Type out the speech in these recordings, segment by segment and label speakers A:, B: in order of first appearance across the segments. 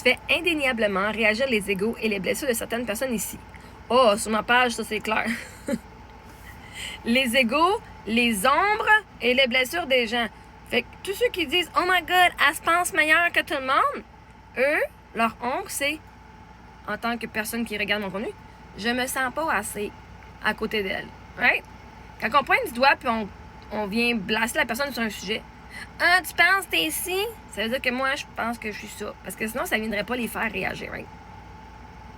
A: fais indéniablement réagir les égos et les blessures de certaines personnes ici. Oh, sur ma page, ça c'est clair. Les égos, les ombres et les blessures des gens. Fait que tous ceux qui disent « Oh my God, elle se pense meilleure que tout le monde », eux, leur ombre, c'est, en tant que personne qui regarde mon contenu, je me sens pas assez à côté d'elle. Right? Quand on pointe du doigt puis on vient blaster la personne sur un sujet, « Ah, tu penses que t'es ici? » Ça veut dire que moi, je pense que je suis ça. Parce que sinon, ça viendrait pas les faire réagir, right?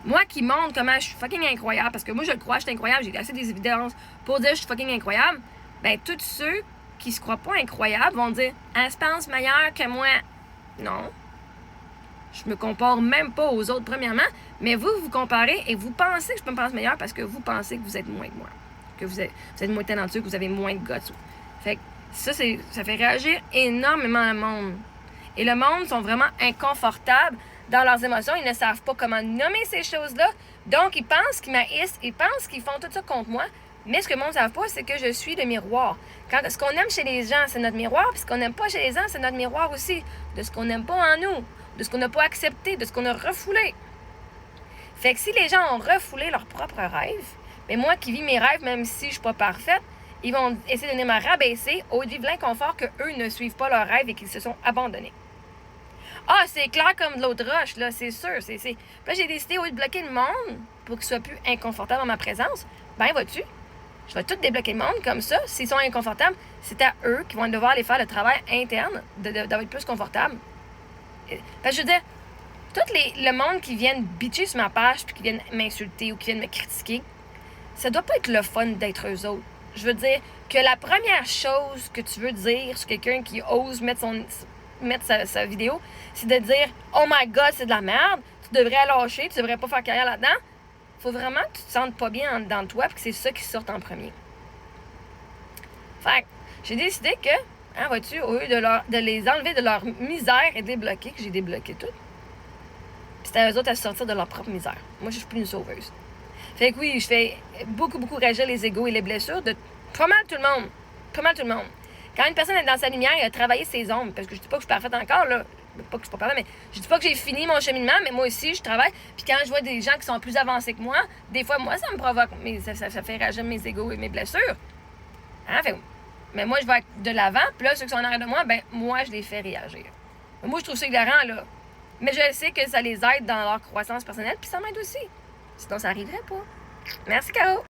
A: Moi qui montre comment je suis fucking incroyable, parce que moi je le crois, je suis incroyable, j'ai assez des évidences pour dire que je suis fucking incroyable, ben tous ceux qui se croient pas incroyables vont dire « Elle se pense meilleure que moi. » Non. Je me compare même pas aux autres premièrement, mais vous comparez et vous pensez que je me pense meilleure parce que vous pensez que vous êtes moins que moi. Que vous êtes moins talentueux, que vous avez moins de guts. Fait que ça fait réagir énormément le monde. Et le monde sont vraiment inconfortables dans leurs émotions. Ils ne savent pas comment nommer ces choses-là. Donc, ils pensent qu'ils m'haïssent. Ils pensent qu'ils font tout ça contre moi. Mais ce que le monde ne savent pas, c'est que je suis le miroir. Ce qu'on aime chez les gens, c'est notre miroir. Puis ce qu'on n'aime pas chez les gens, c'est notre miroir aussi. De ce qu'on n'aime pas en nous. De ce qu'on n'a pas accepté. De ce qu'on a refoulé. Fait que si les gens ont refoulé leurs propres rêves, mais moi qui vis mes rêves, même si je ne suis pas parfaite, ils vont essayer de venir me rabaisser au lieu de vivre l'inconfort qu'eux ne suivent pas leurs rêves et qu'ils se sont abandonnés. Ah, c'est clair comme de l'eau de roche, là, c'est sûr. Puis là, j'ai décidé, au lieu de bloquer le monde pour qu'ils soient plus inconfortables dans ma présence, ben, vas-tu? Je vais tout débloquer le monde comme ça. S'ils sont inconfortables, c'est à eux qui vont devoir aller faire le travail interne d'avoir plus confortable. Parce que je veux dire, le monde qui viennent bitcher sur ma page puis qui viennent m'insulter ou qui viennent me critiquer, ça doit pas être le fun d'être eux autres. Je veux dire que la première chose que tu veux dire sur quelqu'un qui ose mettre sa vidéo, c'est de dire « Oh my God, c'est de la merde, tu devrais lâcher, tu devrais pas faire carrière là-dedans. » Faut vraiment que tu te sentes pas bien dans toi et que c'est ça qui sorte en premier. Fait que j'ai décidé que, hein, vois-tu, au lieu de les enlever de leur misère et de les bloquer, que j'ai débloqué tout, c'était à eux autres à sortir de leur propre misère. Moi, je suis plus une sauveuse. Fait que oui, je fais beaucoup réagir les égos et les blessures de pas mal tout le monde. Pas mal tout le monde. Quand une personne est dans sa lumière, elle a travaillé ses ombres. Parce que je dis pas que je suis parfaite encore, là. Pas que je suis pas parfaite, mais je dis pas que j'ai fini mon cheminement, mais moi aussi, je travaille. Puis quand je vois des gens qui sont plus avancés que moi, des fois, moi, ça me provoque. Mais ça fait réagir mes égos et mes blessures. Hein? Mais moi, je vais de l'avant. Puis là, ceux qui sont en arrière de moi, ben moi, je les fais réagir. Mais moi, je trouve ça hilarant, là. Mais je sais que ça les aide dans leur croissance personnelle. Puis ça m'aide aussi. Sinon, ça arriverait pas. Merci, Caro.